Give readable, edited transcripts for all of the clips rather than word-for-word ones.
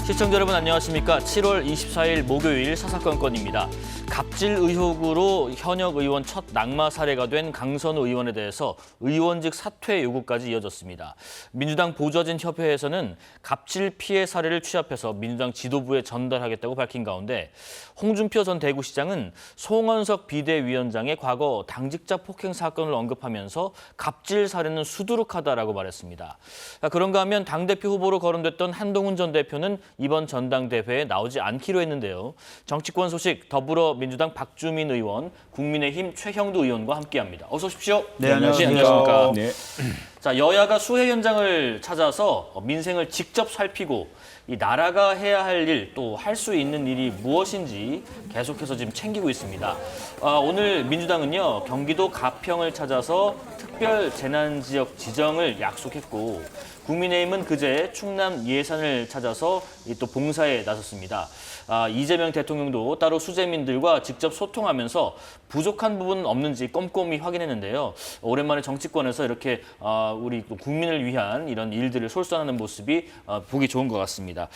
시청자 여러분 안녕하십니까. 7월 24일 목요일 사사건건입니다. 갑질 의혹으로 현역 의원 첫 낙마 사례가 된 강선우 의원에 대해서 의원직 사퇴 요구까지 이어졌습니다. 민주당 보좌진 협회에서는 갑질 피해 사례를 취합해서 민주당 지도부에 전달하겠다고 밝힌 가운데 홍준표 전 대구시장은 송원석 비대위원장의 과거 당직자 폭행 사건을 언급하면서 갑질 사례는 수두룩하다라고 말했습니다. 그런가 하면 당대표 후보로 거론됐던 한동훈 전 대표는 이번 전당대회에 나오지 않기로 했는데요. 정치권 소식 더불어민주당 박주민 의원, 국민의힘 최형두 의원과 함께합니다. 어서 오십시오. 네, 안녕하십니까. 안녕하십니까. 네. 자, 여야가 수해 현장을 찾아서 민생을 직접 살피고 이 나라가 해야 할 일, 또 할 수 있는 일이 무엇인지 계속해서 지금 챙기고 있습니다. 오늘 민주당은요, 경기도 가평을 찾아서 특별 재난지역 지정을 약속했고, 국민의힘은 그제 충남 예산을 찾아서 또 봉사에 나섰습니다. 이재명 대통령도 따로 수재민들과 직접 소통하면서 부족한 부분은 없는지 꼼꼼히 확인했는데요. 오랜만에 정치권에서 이렇게 우리 국민을 위한 이런 일들을 솔선하는 모습이 보기 좋은 것 같습니다.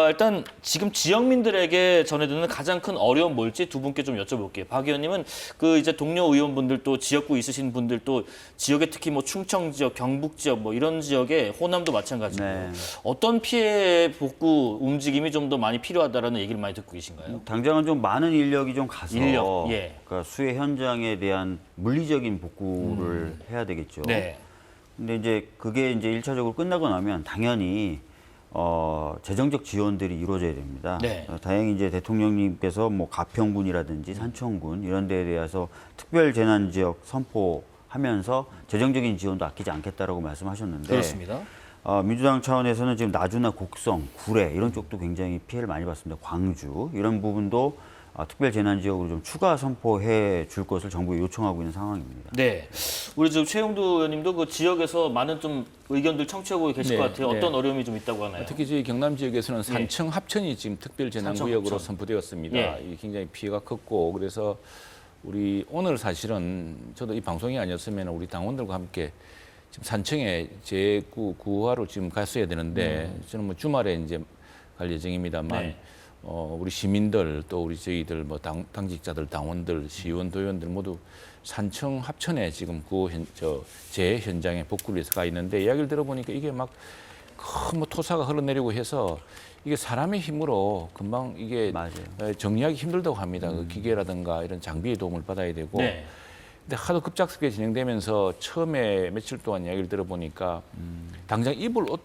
일단 지금 지역민들에게 전해드는 가장 큰 어려움 뭘지 두 분께 좀 여쭤볼게요. 박 의원님은 그 이제 동료 의원분들 또 지역구 있으신 분들 또 지역에 특히 뭐 충청 지역, 경북 지역 뭐 이런 지역에 호남도 마찬가지고 네. 어떤 피해 복구 움직임이 좀 더 많이 필요하다라는 얘기를 많이 듣고 계신가요? 당장은 좀 많은 인력이 좀 가서 예. 그러니까 수해 현장에 대한 물리적인 복구를 해야 되겠죠. 네. 근데 이제 그게 이제 1차적으로 끝나고 나면 당연히 재정적 지원들이 이루어져야 됩니다. 네. 다행히 이제 대통령님께서 뭐 가평군이라든지 산청군 이런 데에 대해서 특별 재난 지역 선포하면서 재정적인 지원도 아끼지 않겠다라고 말씀하셨는데 그렇습니다. 민주당 차원에서는 지금 나주나 곡성, 구례 이런 쪽도 굉장히 피해를 많이 봤습니다. 광주 이런 부분도 특별 재난 지역으로 좀 추가 선포해 줄 것을 정부에 요청하고 있는 상황입니다. 네, 우리 지금 최영두 의원님도 그 지역에서 많은 좀 의견들 청취하고 계실 것 같아요. 어떤 어려움이 좀 있다고 하나요? 특히 저희 경남 지역에서는 산청 합천이 지금 특별 재난구역으로 선포되었습니다. 이게 굉장히 피해가 컸고 그래서 우리 오늘 사실은 저도 이 방송이 아니었으면 우리 당원들과 함께 지금 산청에 제9구하로 지금 갔어야 되는데 저는 뭐 주말에 이제 갈 예정입니다만 우리 시민들 또 우리 저희들 뭐 당직자들, 당원들, 시의원, 도의원들 모두 산청 합천에 지금 재 현장에 복구를 위해서 가 있는데 이야기를 들어보니까 이게 막 큰 뭐 토사가 흘러내리고 해서 이게 사람의 힘으로 금방 이게 맞아요. 정리하기 힘들다고 합니다. 그 기계라든가 이런 장비의 도움을 받아야 되고. 네. 근데 하도 급작스럽게 진행되면서 처음에 며칠 동안 이야기를 들어보니까 당장 입을 옷,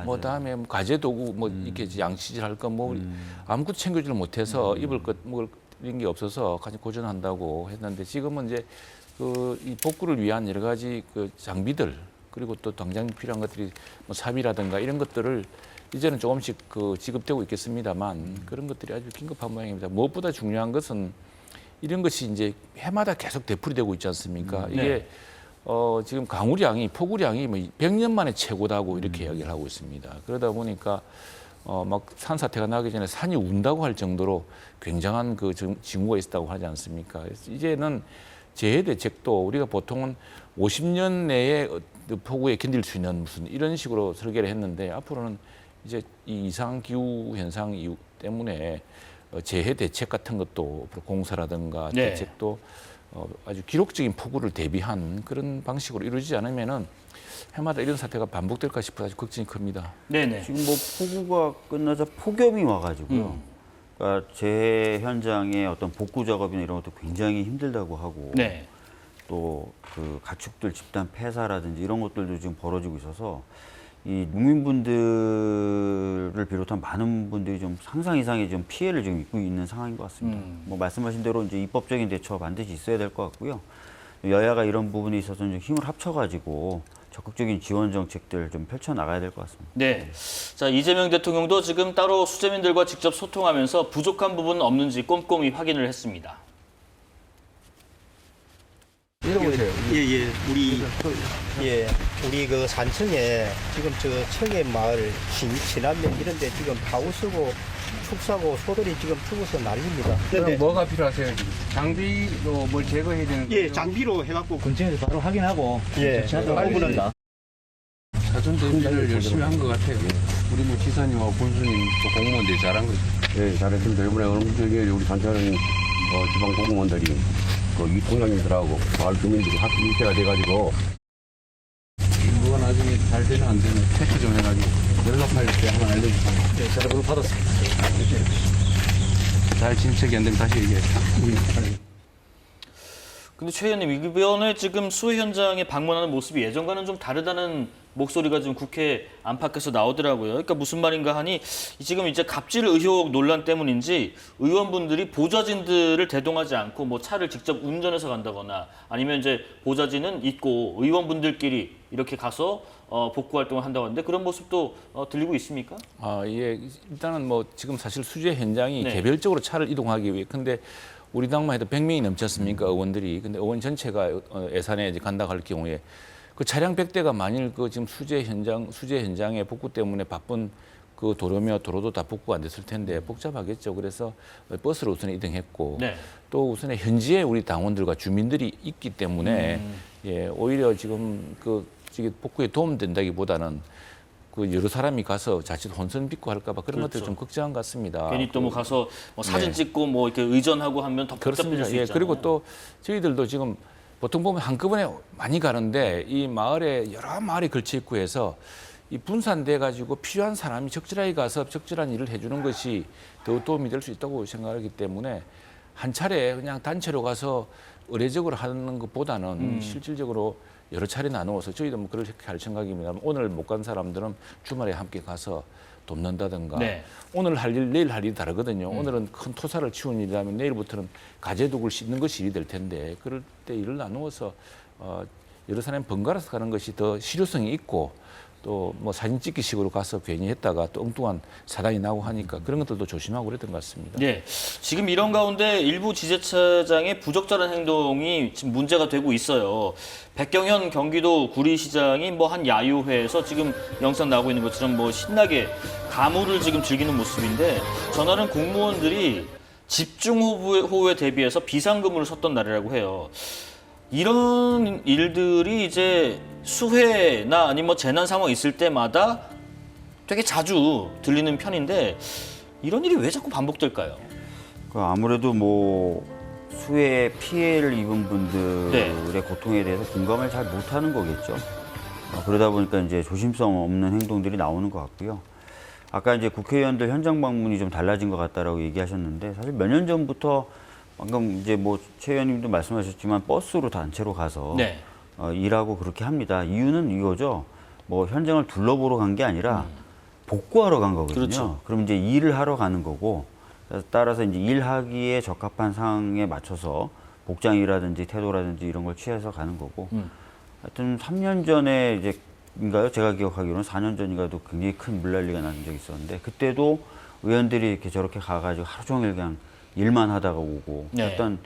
뭐 다음에 뭐 가재 도구, 뭐 이렇게 양치질 거 뭐 아무것도 챙겨지를 못해서 입을 것 먹을 이런 게 없어서 같이 고전한다고 했는데 지금은 이제 이 복구를 위한 여러 가지 그 장비들 그리고 또 당장 필요한 것들이 뭐 삽이라든가 이런 것들을 이제는 조금씩 지급되고 있겠습니다만 그런 것들이 아주 긴급한 모양입니다. 무엇보다 중요한 것은 이런 것이 이제 해마다 계속 되풀이되고 있지 않습니까? 이게 지금 강우량이 폭우량이 뭐 100년 만에 최고다고 이렇게 이야기를 하고 있습니다. 그러다 보니까 막 산사태가 나기 전에 산이 운다고 할 정도로 굉장한 그 징후가 있었다고 하지 않습니까? 그래서 이제는 재해 대책도 우리가 보통은 50년 내에 폭우에 견딜 수 있는 무슨 이런 식으로 설계를 했는데 앞으로는 이제 이 이상 기후 현상 이유 때문에 재해 대책 같은 것도 공사라든가 대책도 아주 기록적인 폭우를 대비한 그런 방식으로 이루어지지 않으면은 해마다 이런 사태가 반복될까 싶어 아주 걱정이 큽니다. 네네. 지금 뭐 폭우가 끝나자 폭염이 와가지고요. 그러니까 재해 현장의 어떤 복구 작업이나 이런 것도 굉장히 힘들다고 하고 네. 또 그 가축들 집단 폐사라든지 이런 것들도 지금 벌어지고 있어서 이 농민분들을 비롯한 많은 분들이 좀 상상 이상의 좀 피해를 지금 입고 있는 상황인 것 같습니다. 뭐 말씀하신 대로 이제 입법적인 대처가 반드시 있어야 될 것 같고요. 여야가 이런 부분에 있어서 좀 힘을 합쳐가지고 적극적인 지원 정책들 좀 펼쳐 나가야 될 것 같습니다. 네. 자, 이재명 대통령도 지금 따로 수재민들과 직접 소통하면서 부족한 부분은 없는지 꼼꼼히 확인을 했습니다. 읽어보세요. 우리 그 산청에 지금 저 청해 마을 진안면 이런데 지금 파우스고 축사고 소들이 지금 죽어서 난립니다. 그럼 뭐가 필요하세요 지금? 장비로 뭘 제거해야 되는 예, 장비로 해갖고 근처에서 바로 확인하고 예, 지하철 빨리 오픈한다. 사전 대비를 열심히 한 것 같아요. 우리 뭐 지사님하고 군수님 또 공무원들이 잘한 거죠. 예, 잘했습니다. 이번에 어느 우리 단체는 지방 공무원들이 이 통장님들하고 마을 주민들이 학교 일체가 돼가지고 이거가 나중에 잘 되나 안 되나 체크 좀 해가지고 연락할 때 한번 알려주세요. 네, 전화번호 받았습니다. 잘 진척이 안 되면 다시 얘기해. 근데 최 의원님, 이번에 지금 수해 현장에 방문하는 모습이 예전과는 좀 다르다는 목소리가 지금 국회 안팎에서 나오더라고요. 그러니까 무슨 말인가 하니 지금 이제 갑질 의혹 논란 때문인지 의원분들이 보좌진들을 대동하지 않고 뭐 차를 직접 운전해서 간다거나 아니면 이제 보좌진은 있고 의원분들끼리 이렇게 가서 복구 활동을 한다고 하는데 그런 모습도 들리고 있습니까? 예, 일단은 뭐 지금 사실 수재 현장이 네. 개별적으로 차를 이동하기 위해 근데 우리 당만 해도 100명이 넘지 않습니까? 의원들이. 근데 의원 전체가 예산에 이제 간다 할 경우에 그 차량 100대가 만일 그 지금 수재 현장의 복구 때문에 바쁜 그 도로며 도로도 다 복구가 안 됐을 텐데 복잡하겠죠. 그래서 버스로 우선 이동했고 네. 또 우선에 현지에 우리 당원들과 주민들이 있기 때문에 예, 오히려 지금 그 복구에 도움된다기보다는 그 여러 사람이 가서 자칫 혼선 빚고 할까봐 그런 그렇죠. 것들 좀 걱정한 것 같습니다. 괜히 또 뭐 가서 뭐 사진 네. 찍고 뭐 이렇게 의전하고 하면 더 복잡해질 그렇습니다. 수 예, 있잖아요. 그리고 또 저희들도 지금 보통 보면 한꺼번에 많이 가는데 이 마을에 여러 마을이 걸쳐 있고 해서 이 분산돼 가지고 필요한 사람이 적절하게 가서 적절한 일을 해주는 것이 더 도움이 될 수 있다고 생각하기 때문에 한 차례 그냥 단체로 가서 의례적으로 하는 것보다는 실질적으로 여러 차례 나누어서 저희도 뭐 그렇게 할 생각입니다. 오늘 못 간 사람들은 주말에 함께 가서 돕는다든가 네. 오늘 할 일, 내일 할 일이 다르거든요. 오늘은 큰 토사를 치우는 일이라면 내일부터는 가재독을 씻는 것이 일이 될 텐데 그럴 때 일을 나누어서 여러 사람이 번갈아서 가는 것이 더 실효성이 있고 또 뭐 사진 찍기식으로 가서 괜히 했다가 또 엉뚱한 사단이 나고 하니까 그런 것들도 조심하고 그랬던 것 같습니다. 네, 지금 이런 가운데 일부 지자체장의 부적절한 행동이 지금 문제가 되고 있어요. 백경현 경기도 구리시장이 뭐 한 야유회에서 지금 영상 나오고 있는 것처럼 뭐 신나게 가물을 지금 즐기는 모습인데 전날은 공무원들이 집중호우에 대비해서 비상근무를 섰던 날이라고 해요. 이런 일들이 이제 수해나 아니면 뭐 재난 상황 있을 때마다 되게 자주 들리는 편인데 이런 일이 왜 자꾸 반복될까요? 아무래도 뭐 수해 피해를 입은 분들의 네. 고통에 대해서 공감을 잘 못하는 거겠죠. 그러다 보니까 이제 조심성 없는 행동들이 나오는 것 같고요. 아까 이제 국회의원들 현장 방문이 좀 달라진 것 같다라고 얘기하셨는데 사실 몇 년 전부터 방금 이제 뭐 최 의원님도 말씀하셨지만 버스로 단체로 가서 네. 일하고 그렇게 합니다. 이유는 이거죠. 뭐 현장을 둘러보러 간 게 아니라 복구하러 간 거거든요. 그렇죠. 그럼 이제 일을 하러 가는 거고 따라서 이제 일하기에 적합한 상황에 맞춰서 복장이라든지 태도라든지 이런 걸 취해서 가는 거고. 하여튼 3년 전에 이제 인가요? 제가 기억하기로는 4년 전인가도 굉장히 큰 물난리가 난 적이 있었는데 그때도 의원들이 이렇게 저렇게 가가지고 하루 종일 그냥 일만 하다가 오고 네. 일단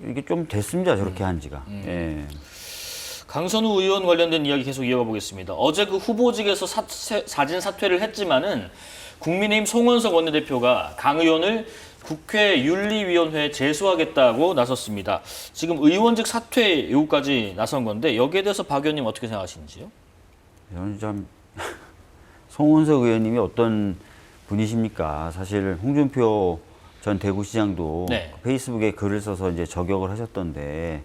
이게 좀 됐습니다. 저렇게 한 지가. 예. 강선우 의원 관련된 이야기 계속 이어가 보겠습니다. 어제 그 후보직에서 사진 사퇴를 했지만은 국민의힘 송원석 원내대표가 강 의원을 국회 윤리위원회에 제소하겠다고 나섰습니다. 지금 의원직 사퇴 요구까지 나선 건데 여기에 대해서 박 의원님 어떻게 생각하시는지요? 저는 참 송원석 의원님이 어떤 분이십니까? 사실 홍준표 전 대구시장도 네. 페이스북에 글을 써서 이제 저격을 하셨던데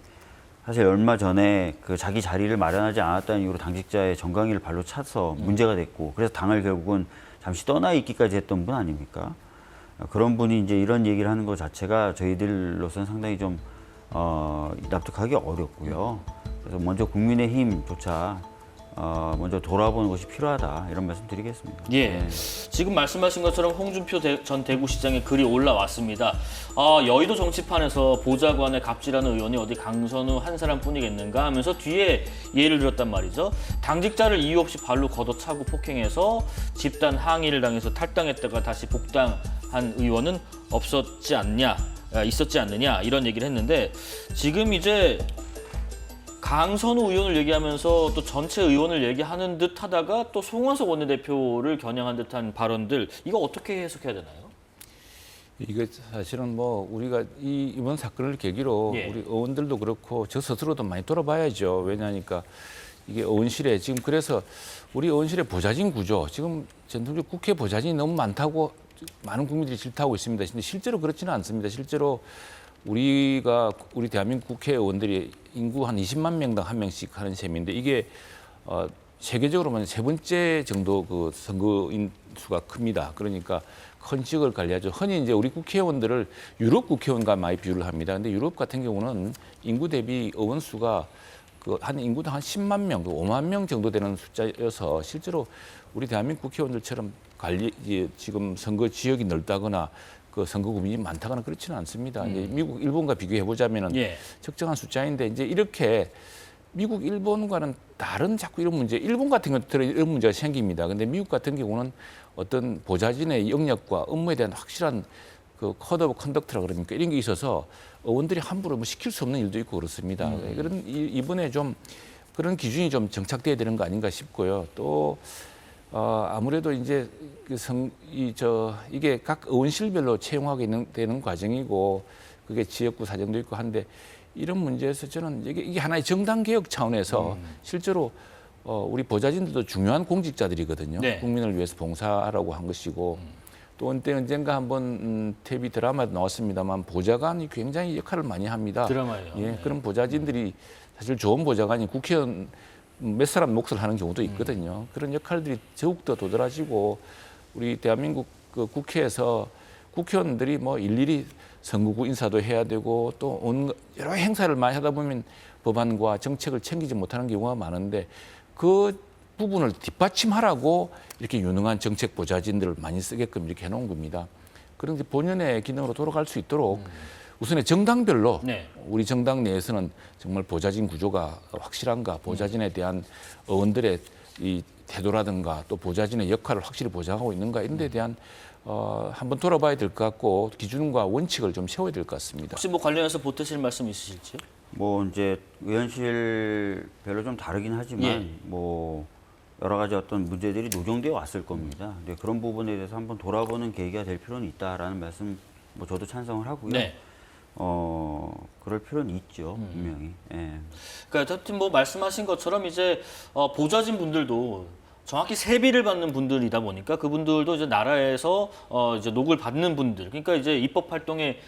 사실 얼마 전에 그 자기 자리를 마련하지 않았다는 이유로 당직자의 정강이를 발로 차서 문제가 됐고 그래서 당을 결국은 잠시 떠나 있기까지 했던 분 아닙니까? 그런 분이 이제 이런 얘기를 하는 것 자체가 저희들로서는 상당히 좀 납득하기 어렵고요. 그래서 먼저 국민의힘조차 먼저 돌아보는 것이 필요하다 이런 말씀 드리겠습니다. 예. 지금 말씀하신 것처럼 홍준표 전 대구시장의 글이 올라왔습니다. 여의도 정치판에서 보좌관에 갑질하는 의원이 어디 강선우 한 사람뿐이겠는가 하면서 뒤에 예를 들었단 말이죠. 당직자를 이유 없이 발로 걷어차고 폭행해서 집단 항의를 당해서 탈당했다가 다시 복당한 의원은 있었지 않느냐 이런 얘기를 했는데 지금 이제 강선우 의원을 얘기하면서 또 전체 의원을 얘기하는 듯 하다가 또 송원석 원내대표를 겨냥한 듯한 발언들 이거 어떻게 해석해야 되나요? 이게 사실은 뭐 우리가 이번 사건을 계기로 예. 우리 의원들도 그렇고 저 스스로도 많이 돌아봐야죠. 왜냐하니까 이게 의원실에 지금 그래서 우리 의원실의 보좌진 구조 지금 전통적 국회 보좌진이 너무 많다고 많은 국민들이 질타하고 있습니다. 근데 실제로 그렇지는 않습니다. 실제로 우리 대한민국 국회의원들이 인구 한 20만 명당 한 명씩 하는 셈인데 이게 세계적으로만 세 번째 정도 그 선거인 수가 큽니다. 그러니까 큰 지역을 관리하죠. 흔히 이제 우리 국회의원들을 유럽 국회의원과 많이 비유를 합니다. 근데 유럽 같은 경우는 인구 대비 의원 수가 한 인구당 한 10만 명, 5만 명 정도 되는 숫자여서 실제로 우리 대한민국 국회의원들처럼 지금 선거 지역이 넓다거나 그 선거 구민이 많다거나 그렇지는 않습니다. 이제 미국, 일본과 비교해 보자면은 적정한 숫자인데 이제 이렇게 미국, 일본과는 다른 자꾸 이런 문제, 일본 같은 경우는 이런 문제가 생깁니다. 근데 미국 같은 경우는 어떤 보좌진의 영역과 업무에 대한 확실한 그 코드 오브 컨덕트라 그러니까 이런 게 있어서 의원들이 함부로 뭐 시킬 수 없는 일도 있고 그렇습니다. 그런 이번에 좀 그런 기준이 좀 정착돼야 되는 거 아닌가 싶고요. 또 아무래도 이제 이게 각 의원실별로 채용하게 되는 과정이고 그게 지역구 사정도 있고 한데 이런 문제에서 저는 이게 하나의 정당 개혁 차원에서 실제로 우리 보좌진들도 중요한 공직자들이거든요. 네. 국민을 위해서 봉사하라고 한 것이고 또 언젠가 한번 TV 드라마도 나왔습니다만 보좌관이 굉장히 역할을 많이 합니다. 드라마예요. 예, 네. 그런 보좌진들이 사실 좋은 보좌관이 국회의원 몇 사람 몫을 하는 경우도 있거든요. 그런 역할들이 더욱더 도드라지고 우리 대한민국 그 국회에서 국회의원들이 뭐 일일이 선거구 인사도 해야 되고 또 여러 행사를 많이 하다 보면 법안과 정책을 챙기지 못하는 경우가 많은데 그 부분을 뒷받침하라고 이렇게 유능한 정책 보좌진들을 많이 쓰게끔 이렇게 해놓은 겁니다. 그런데 본연의 기능으로 돌아갈 수 있도록 우선에 정당별로 우리 정당 내에서는 정말 보좌진 구조가 확실한가, 보좌진에 대한 의원들의 이 태도라든가 또 보좌진의 역할을 확실히 보장하고 있는가 이런 데 대한 한번 돌아봐야 될 것 같고 기준과 원칙을 좀 세워야 될 것 같습니다. 혹시 뭐 관련해서 보태실 말씀 있으실지요? 뭐 이제 의원실별로 좀 다르긴 하지만 뭐 여러 가지 어떤 문제들이 노정되어 왔을 겁니다. 근데 그런 부분에 대해서 한번 돌아보는 계기가 될 필요는 있다라는 말씀 뭐 저도 찬성을 하고요. 네. 그럴 필요는 있죠, 분명히. 예. 그러니까 하여튼 뭐 말씀하신 것처럼 이제 보좌진 분들도 정확히 세비를 받는 분들이다 보니까 그분들도 이제 나라에서 이제 녹을 받는 분들, 그러니까 이제 입법 활동에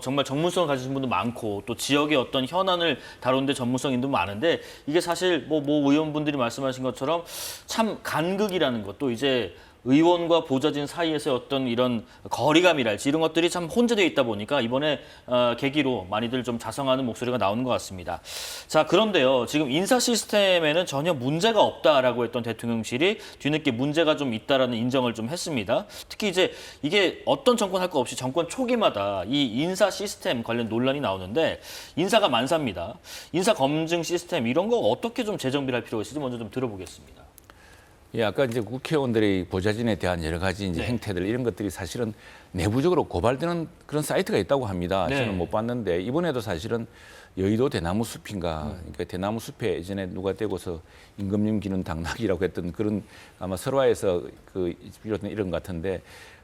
정말 전문성을 가지신 분도 많고 또 지역의 어떤 현안을 다루는데 전문성 있는 분도 많은데 이게 사실 뭐 의원분들이 말씀하신 것처럼 참 간극이라는 것도 이제 의원과 보좌진 사이에서의 어떤 이런 거리감이랄지 이런 것들이 참 혼재되어 있다 보니까 이번에 계기로 많이들 좀 자성하는 목소리가 나오는 것 같습니다. 자, 그런데요. 지금 인사 시스템에는 전혀 문제가 없다라고 했던 대통령실이 뒤늦게 문제가 좀 있다라는 인정을 좀 했습니다. 특히 이제 이게 어떤 정권 할 거 없이 정권 초기마다 이 인사 시스템 관련 논란이 나오는데 인사가 만사입니다. 인사 검증 시스템 이런 거 어떻게 좀 재정비를 할 필요가 있을지 먼저 좀 들어보겠습니다. 예, 아까 이제 국회의원들의 보좌진에 대한 여러 가지 이제 행태들 이런 것들이 사실은 내부적으로 고발되는 그런 사이트가 있다고 합니다. 저는 못 봤는데 이번에도 사실은 여의도 대나무 숲인가, 그러니까 대나무 숲에 예전에 누가 대고서 임금님 기는 당나귀라고 했던 그런 아마 설화에서 비롯된 이런 것 같은데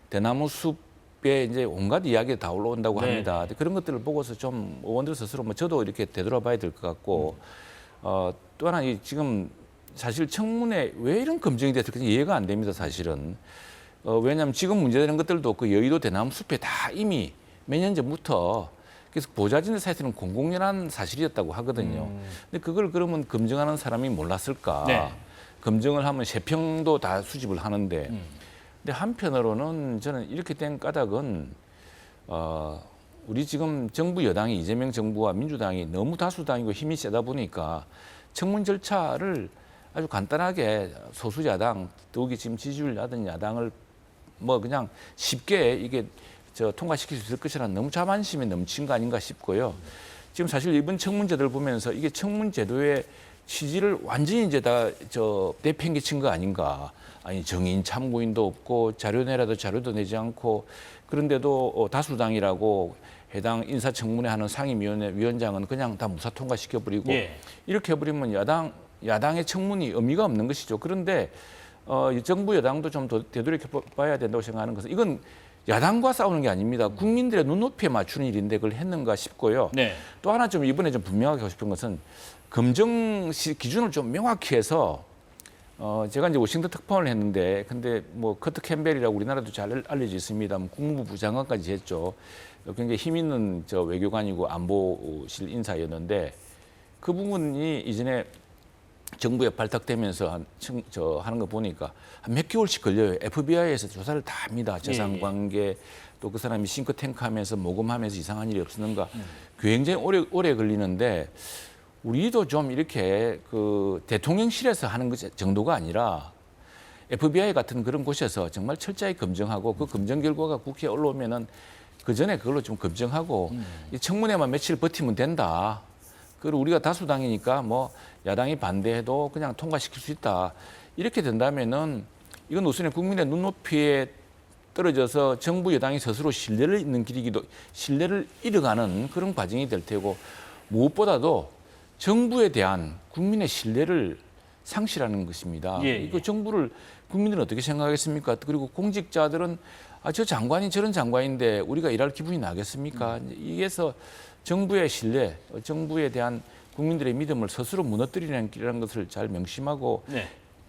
대나무 숲에 이제 온갖 이야기가 다 올라온다고 합니다. 그런 것들을 보고서 좀 의원들 스스로 뭐 저도 이렇게 되돌아봐야 될 것 같고 또 하나 지금 사실 청문회 왜 이런 검증이 됐을지 이해가 안 됩니다, 사실은. 왜냐하면 지금 문제되는 것들도 그 여의도 대나무 숲에 다 이미 몇 년 전부터 그래서 보좌진의 사이트는 공공연한 사실이었다고 하거든요. 근데 그걸 그러면 검증하는 사람이 몰랐을까? 검증을 하면 세평도 다 수집을 하는데 근데 한편으로는 저는 이렇게 된 까닭은 우리 지금 정부 여당이 이재명 정부와 민주당이 너무 다수당이고 힘이 세다 보니까 청문 절차를 아주 간단하게 소수 야당, 더욱이 지금 지지율 낮은 야당을 뭐 그냥 쉽게 이게 통과시킬 수 있을 것이라는 너무 자만심이 넘친 거 아닌가 싶고요. 지금 사실 이번 청문제들 보면서 이게 청문제도의 취지를 완전히 이제 다 내팽개친 거 아닌가. 아니 정인 참고인도 없고 자료 내라도 자료도 내지 않고 그런데도 다수당이라고 해당 인사청문회 하는 상임위원회 위원장은 그냥 다 무사 통과시켜버리고 이렇게 해버리면 야당의 청문이 의미가 없는 것이죠. 그런데 정부 여당도 좀 되돌이켜 봐야 된다고 생각하는 것은 이건 야당과 싸우는 게 아닙니다. 국민들의 눈높이에 맞추는 일인데 그걸 했는가 싶고요. 또 하나 좀 이번에 좀 분명하게 하고 싶은 것은 검증 기준을 좀 명확히 해서 제가 이제 워싱턴 특파원을 했는데 근데 뭐 커트 캠벨이라고 우리나라도 잘 알려져 있습니다. 국무부 장관까지 했죠. 굉장히 힘 있는 저 외교관이고 안보실 인사였는데 그 부분이 이전에 정부에 발탁되면서 하는 거 보니까 한 몇 개월씩 걸려요. FBI에서 조사를 다 합니다. 재산관계 또 그 사람이 싱크탱크 하면서 모금하면서 이상한 일이 없었는가. 굉장히 오래 걸리는데 우리도 좀 이렇게 그 대통령실에서 하는 것 정도가 아니라 FBI 같은 그런 곳에서 정말 철저히 검증하고 그 검증 결과가 국회에 올라오면은 그 전에 그걸로 좀 검증하고 이 청문회만 며칠 버티면 된다. 그리고 우리가 다수당이니까 뭐 야당이 반대해도 그냥 통과시킬 수 있다. 이렇게 된다면은 이건 우선에 국민의 눈높이에 떨어져서 정부 여당이 스스로 신뢰를 잃는 길이기도 신뢰를 잃어가는 그런 과정이 될 테고 무엇보다도 정부에 대한 국민의 신뢰를 상실하는 것입니다. 이거 정부를 국민들은 어떻게 생각하겠습니까? 그리고 공직자들은 저 장관이 저런 장관인데 우리가 일할 기분이 나겠습니까? 이게서 정부의 신뢰, 정부에 대한 국민들의 믿음을 스스로 무너뜨리는 길이라는 것을 잘 명심하고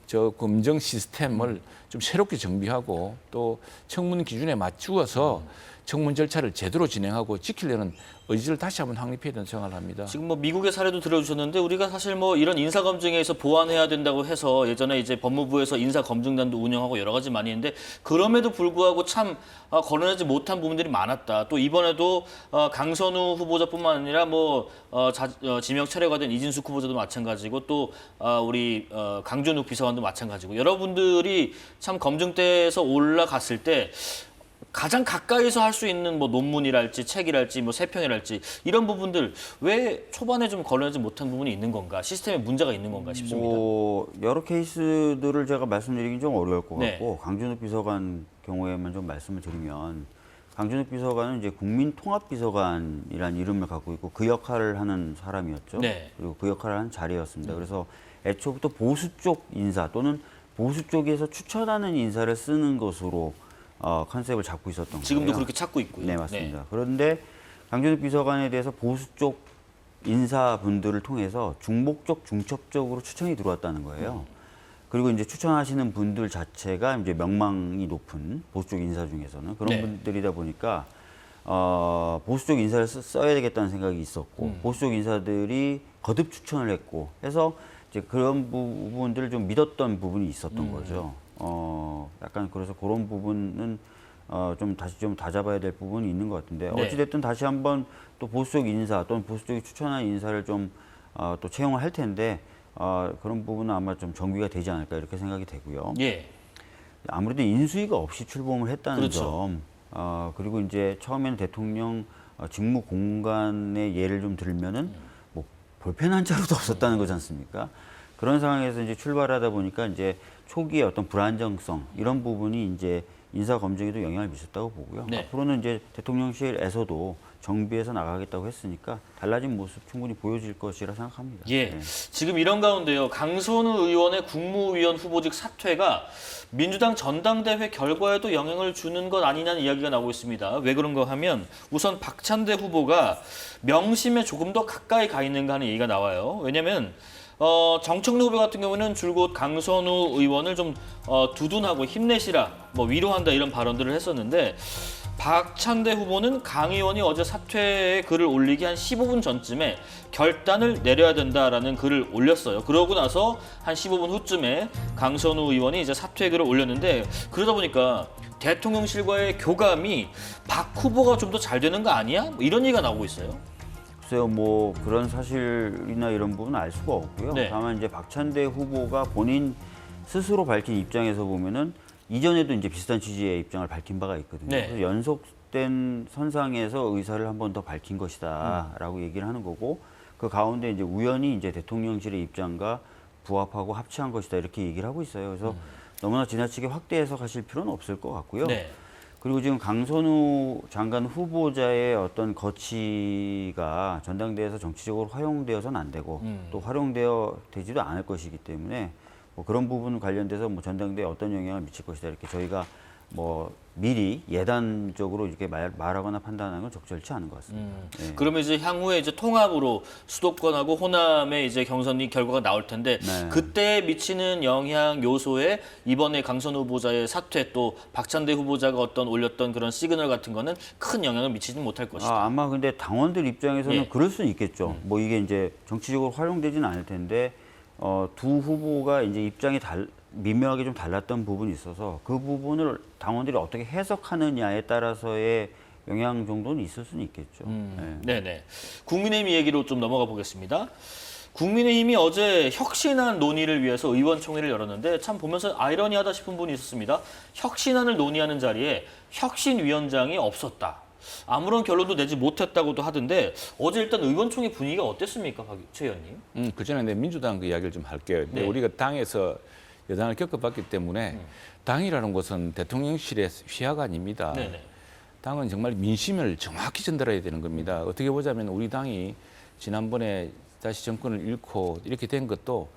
저 검증 시스템을 좀 새롭게 정비하고 또 청문 기준에 맞추어서 청문 절차를 제대로 진행하고 지키려는 의지를 다시 한번 확립해야 된다고 생각을 합니다. 지금 뭐 미국의 사례도 들어주셨는데 우리가 사실 뭐 이런 인사 검증에서 보완해야 된다고 해서 예전에 이제 법무부에서 인사 검증단도 운영하고 여러 가지 많이 했는데 그럼에도 불구하고 참 거론하지 못한 부분들이 많았다. 또 이번에도 강선우 후보자뿐만 아니라 뭐 지명 철회가 된 이진숙 후보자도 마찬가지고 또 우리 강준욱 비서관도 마찬가지고 여러분들이 참 검증대에서 올라갔을 때 가장 가까이서 할 수 있는 뭐 논문이랄지 책이랄지 뭐 세평이랄지 이런 부분들 왜 초반에 좀 걸러내지 못한 부분이 있는 건가? 시스템에 문제가 있는 건가 싶습니다. 뭐 여러 케이스들을 제가 말씀드리긴 좀 어려울 것 같고 강준욱 비서관 경우에만 좀 말씀을 드리면 강준욱 비서관은 이제 국민통합비서관이라는 이름을 갖고 있고 그 역할을 하는 사람이었죠. 그리고 그 역할을 하는 자리였습니다. 그래서 애초부터 보수 쪽 인사 또는 보수 쪽에서 추천하는 인사를 쓰는 것으로 컨셉을 잡고 있었던 거예요. 지금도 그렇게 찾고 있고요. 네, 맞습니다. 그런데 강준욱 비서관에 대해서 보수 쪽 인사분들을 통해서 중복적, 중첩적으로 추천이 들어왔다는 거예요. 그리고 이제 추천하시는 분들 자체가 이제 명망이 높은 보수 쪽 인사 중에서는 그런 분들이다 보니까 보수 쪽 인사를 써야 되겠다는 생각이 있었고 보수 쪽 인사들이 거듭 추천을 했고 해서 이제 그런 부분들을 좀 믿었던 부분이 있었던 거죠. 약간 그래서 그런 부분은 좀 다시 좀 다잡아야 될 부분이 있는 것 같은데 어찌됐든 다시 한번 또 보수 쪽 인사 또는 보수 쪽이 추천한 인사를 좀 또 채용을 할 텐데 그런 부분은 아마 좀 정비가 되지 않을까 이렇게 생각이 되고요. 아무래도 인수위가 없이 출범을 했다는 점, 그리고 이제 처음에는 대통령 직무 공간의 예를 좀 들면은 뭐 볼펜 한 자루도 없었다는 거지 않습니까? 그런 상황에서 이제 출발하다 보니까 이제 초기에 어떤 불안정성 이런 부분이 이제 인사 검증에도 영향을 미쳤다고 보고요. 앞으로는 이제 대통령실에서도 정비해서 나가겠다고 했으니까 달라진 모습 충분히 보여질 것이라 생각합니다. 지금 이런 가운데요. 강선우 의원의 국무위원 후보직 사퇴가 민주당 전당대회 결과에도 영향을 주는 것 아니냐는 이야기가 나오고 있습니다. 왜 그런가 하면 우선 박찬대 후보가 명심에 조금 더 가까이 가 있는가 하는 얘기가 나와요. 왜냐하면 정청래 후보 같은 경우는 줄곧 강선우 의원을 좀 두둔하고 힘내시라, 뭐 위로한다 이런 발언들을 했었는데 박찬대 후보는 강 의원이 어제 사퇴의 글을 올리기 한 15분 전쯤에 결단을 내려야 된다라는 글을 올렸어요. 그러고 나서 한 15분 후쯤에 강선우 의원이 이제 사퇴의 글을 올렸는데 그러다 보니까 대통령실과의 교감이 박 후보가 좀 더 잘 되는 거 아니야? 뭐 이런 얘기가 나오고 있어요. 글쎄요, 뭐 그런 사실이나 이런 부분은 알 수가 없고요. 다만 이제 박찬대 후보가 본인 스스로 밝힌 입장에서 보면은 이전에도 이제 비슷한 취지의 입장을 밝힌 바가 있거든요. 그래서 연속된 선상에서 의사를 한 번 더 밝힌 것이다라고 얘기를 하는 거고 그 가운데 이제 우연히 이제 대통령실의 입장과 부합하고 합치한 것이다 이렇게 얘기를 하고 있어요. 그래서 너무나 지나치게 확대 해석하실 필요는 없을 것 같고요. 그리고 지금 강선우 장관 후보자의 어떤 거취가 전당대회에서 정치적으로 활용되어서는 안 되고 또 활용되어 되지도 않을 것이기 때문에 뭐 그런 부분 관련돼서 뭐 전당대회에 어떤 영향을 미칠 것이다 이렇게 저희가 뭐 미리 예단적으로 이렇게 말하거나 판단하는 건 적절치 않은 것 같습니다. 예. 그러면 이제 향후에 이제 통합으로 수도권하고 호남의 이제 경선이 결과가 나올 텐데 네. 그때 미치는 영향 요소에 이번에 강선 후보자의 사퇴 또 박찬대 후보자가 어떤 올렸던 그런 시그널 같은 거는 큰 영향을 미치지 못할 것이다. 아마 근데 당원들 입장에서는 예. 그럴 수는 있겠죠. 뭐 이게 이제 정치적으로 활용되지는 않을 텐데 두 후보가 이제 입장이 미묘하게 좀 달랐던 부분이 있어서 그 부분을 당원들이 어떻게 해석하느냐에 따라서의 영향 정도는 있을 수는 있겠죠. 네네. 국민의힘 얘기로 좀 넘어가 보겠습니다. 국민의힘이 어제 혁신안 논의를 위해서 의원총회를 열었는데 참 보면서 아이러니하다 싶은 분이 있었습니다. 혁신안을 논의하는 자리에 혁신위원장이 없었다. 아무런 결론도 내지 못했다고도 하던데 어제 일단 의원총회 분위기가 어땠습니까, 최 의원님? 그전에 내 민주당 그 이야기를 좀 할게요. 근데 네. 우리가 당에서 여당을 겪어봤기 때문에 당이라는 것은 대통령실의 휘하가 아닙니다. 네네. 당은 정말 민심을 정확히 전달해야 되는 겁니다. 어떻게 보자면 우리 당이 지난번에 다시 정권을 잃고 이렇게 된 것도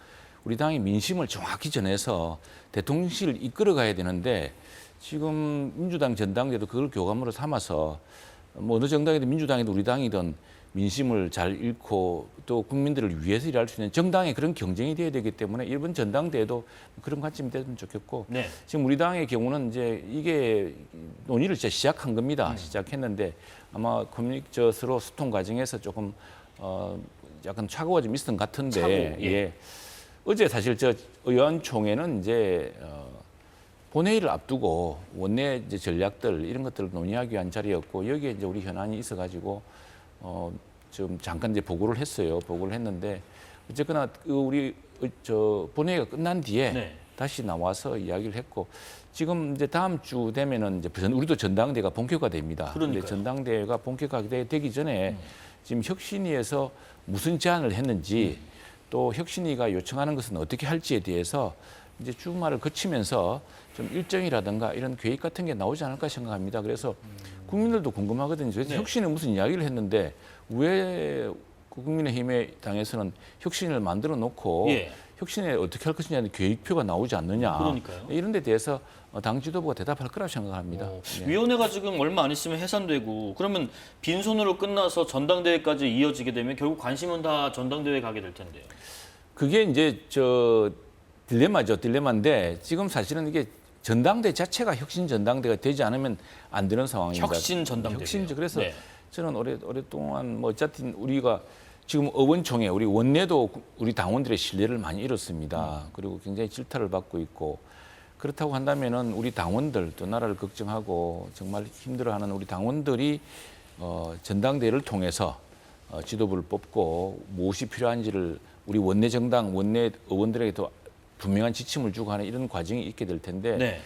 우리 당이 민심을 정확히 전해서 대통령실을 이끌어가야 되는데 지금 민주당 전당대도 그걸 교감으로 삼아서 뭐 어느 정당이든 민주당이든 우리 당이든 민심을 잘 읽고 또 국민들을 위해서 일할 수 있는 정당의 그런 경쟁이 돼야 되기 때문에 이번 전당대회도 그런 관점이 됐으면 좋겠고 네. 지금 우리 당의 경우는 이제 이게 논의를 이제 시작한 겁니다. 시작했는데 아마 커뮤니티적으로 소통 과정에서 조금 약간 착오가 좀 있었던 것 같은데 착오, 예. 어제 사실 저 의원총회는 이제 본회의를 앞두고 원내 이제 전략들 이런 것들을 논의하기 위한 자리였고 여기에 이제 우리 현안이 있어가지고 좀 잠깐 이제 보고를 했어요. 보고를 했는데 어쨌거나 우리 저 본회의가 끝난 뒤에 네. 다시 나와서 이야기를 했고 지금 이제 다음 주 되면은 이제 우리도 전당대회가 본격화됩니다. 그러니까요. 근데 전당대회가 본격화되기 전에 지금 혁신위에서 무슨 제안을 했는지 또 혁신위가 요청하는 것은 어떻게 할지에 대해서 이제 주말을 거치면서 좀 일정이라든가 이런 계획 같은 게 나오지 않을까 생각합니다. 그래서 국민들도 궁금하거든요. 그래서 네. 혁신에 무슨 이야기를 했는데 왜 국민의힘의 당에서는 혁신을 만들어 놓고 예. 혁신에 어떻게 할 것이냐는 계획표가 나오지 않느냐. 그러니까요. 이런 데 대해서 당 지도부가 대답할 거라고 생각합니다. 네. 위원회가 지금 얼마 안 있으면 해산되고 그러면 빈손으로 끝나서 전당대회까지 이어지게 되면 결국 관심은 다 전당대회에 가게 될 텐데요. 그게 이제 저 딜레마죠. 딜레마인데 지금 사실은 이게 전당대 자체가 혁신 전당대가 되지 않으면 안 되는 상황입니다. 혁신 전당대회. 혁신죠. 그래서 네. 저는 오랫동안 뭐 어쨌든 우리가 지금 의원총회 우리 원내도 우리 당원들의 신뢰를 많이 잃었습니다. 그리고 굉장히 질타를 받고 있고 그렇다고 한다면은 우리 당원들 또 나라를 걱정하고 정말 힘들어하는 우리 당원들이 전당대회를 통해서 지도부를 뽑고 무엇이 필요한지를 우리 원내 정당 원내 의원들에게 더 분명한 지침을 주고 하는 이런 과정이 있게 될 텐데 네.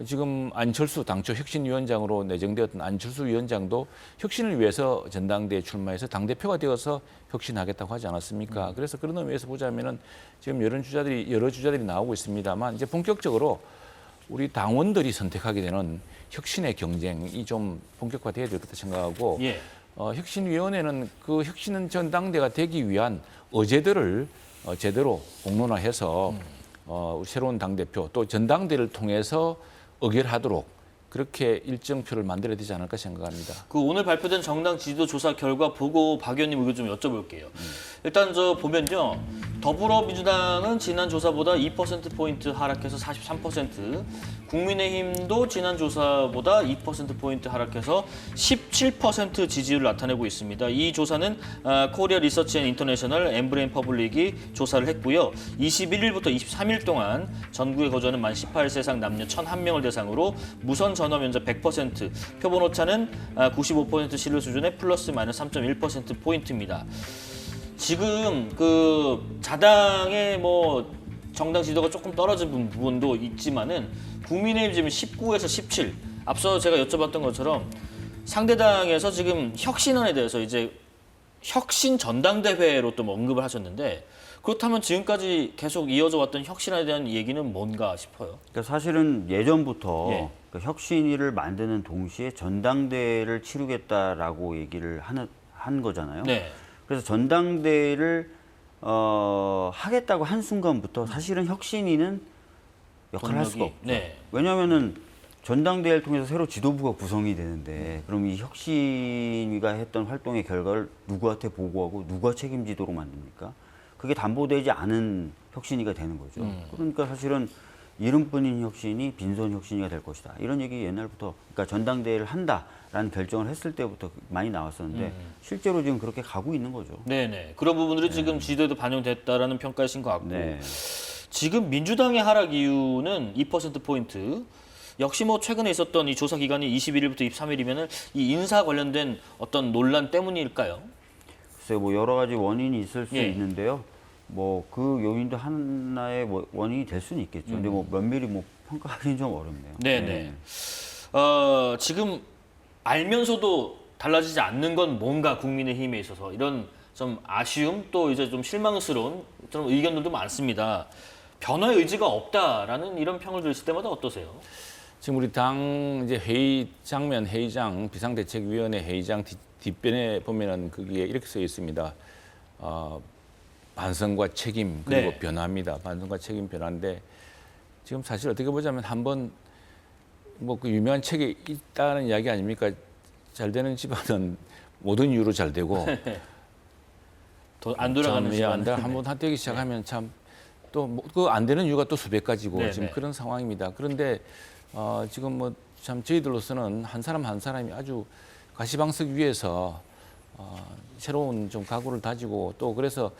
지금 안철수 당초 혁신위원장으로 내정되었던 안철수 위원장도 혁신을 위해서 전당대회 출마해서 당대표가 되어서 혁신하겠다고 하지 않았습니까? 그래서 그런 의미에서 보자면은 지금 여러 주자들이 나오고 있습니다만 이제 본격적으로 우리 당원들이 선택하게 되는 혁신의 경쟁이 좀 본격화돼야 될 것같다 생각하고 예. 혁신위원회는 그 혁신 전당대가 되기 위한 의제들을 제대로 공론화해서 새로운 당대표 또 전당대를 통해서 의결하도록 그렇게 일정표를 만들어야 되지 않을까 생각합니다. 그 오늘 발표된 정당 지지도 조사 결과 보고 박 의원님 이거 좀 여쭤볼게요. 일단 저 보면요. 더불어민주당은 지난 조사보다 2%포인트 하락해서 43%, 국민의힘도 지난 조사보다 2%포인트 하락해서 17% 지지율을 나타내고 있습니다. 이 조사는 코리아 리서치 앤 인터내셔널 엠브레인 퍼블릭이 조사를 했고요. 21일부터 23일 동안 전국에 거주하는 만 18세 이상 남녀 1,001명을 대상으로 무선 전화 면접 100%, 표본 오차는 95% 신뢰 수준의 플러스 마이너스 3.1%포인트입니다. 지금 그 자당의 뭐 정당 지도가 조금 떨어진 부분도 있지만은 국민의힘 지금 19에서 17. 앞서 제가 여쭤봤던 것처럼 상대당에서 지금 혁신안에 대해서 이제 혁신 전당대회로 또 언급을 하셨는데 그렇다면 지금까지 계속 이어져 왔던 혁신안에 대한 얘기는 뭔가 싶어요. 그러니까 사실은 예전부터 예. 그 혁신위를 만드는 동시에 전당대회를 치르겠다라고 얘기를 한 거잖아요. 네. 그래서 전당대회를 하겠다고 한 순간부터 사실은 혁신위는 역할을 할 수가 없죠. 네. 왜냐하면은 전당대회를 통해서 새로 지도부가 구성이 되는데 그럼 이 혁신위가 했던 활동의 결과를 누구한테 보고하고 누가 책임지도록 만듭니까? 그게 담보되지 않은 혁신위가 되는 거죠. 그러니까 사실은 이름뿐인 혁신이 빈손 혁신위가 될 것이다. 이런 얘기 옛날부터 그러니까 전당대회를 한다라는 결정을 했을 때부터 많이 나왔었는데 실제로 지금 그렇게 가고 있는 거죠. 네네. 그런 부분들이 지금 지도에도 반영됐다라는 평가이신 것 같고 네. 지금 민주당의 하락 이유는 2%포인트. 역시 뭐 최근에 있었던 이 조사 기간이 21일부터 23일이면은 이 인사 관련된 어떤 논란 때문일까요? 글쎄요, 뭐 여러 가지 원인이 있을 수 예. 있는데요. 뭐 그 요인도 하나의 원인이 될 수는 있겠죠. 근데 뭐 면밀히 뭐 평가하기는 좀 어렵네요. 네네. 지금 알면서도 달라지지 않는 건 뭔가 국민의힘에 있어서 이런 좀 아쉬움 또 이제 좀 실망스러운 좀 의견들도 많습니다. 변화의 의지가 없다라는 이런 평을 들으실 때마다 어떠세요? 지금 우리 당 이제 회의 장면 회의장 비상대책위원회 회의장 뒷변에 보면은 거기에 이렇게 써 있습니다. 반성과 책임 그리고 네. 변화입니다. 반성과 책임 변화인데 지금 사실 어떻게 보자면 한번 뭐 그 유명한 책에 있다는 이야기 아닙니까? 잘 되는 집안은 모든 이유로 잘 되고 더 안 돌아가는 시간. 한번 한때기 시작하면 참 또 그 안 되는 이유가 또 수백 가지고 네, 지금 네. 그런 상황입니다. 그런데 지금 뭐 참 저희들로서는 한 사람 한 사람이 아주 가시방석 위에서 새로운 좀 각오를 다지고 또 그래서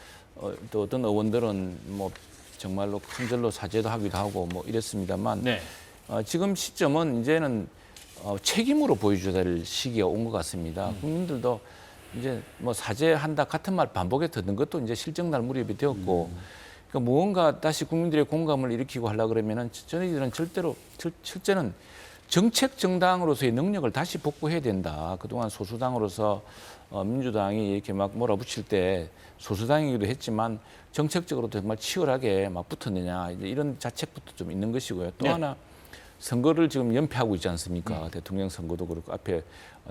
또 어떤 의원들은 뭐 정말로 큰 절로 사죄도 하기도 하고 뭐 이랬습니다만 네. 지금 시점은 이제는 책임으로 보여줘야 될 시기가 온 것 같습니다. 국민들도 이제 뭐 사죄한다 같은 말 반복해 듣는 것도 이제 실정날 무렵이 되었고 그러니까 무언가 다시 국민들의 공감을 일으키고 하려 그러면은 저희들은 첫째는 정책 정당으로서의 능력을 다시 복구해야 된다. 그동안 소수당으로서 민주당이 이렇게 막 몰아붙일 때 소수당이기도 했지만 정책적으로도 정말 치열하게 막 붙었느냐 이런 자책부터 좀 있는 것이고요. 또 네. 하나 선거를 지금 연패하고 있지 않습니까? 대통령 선거도 그렇고 앞에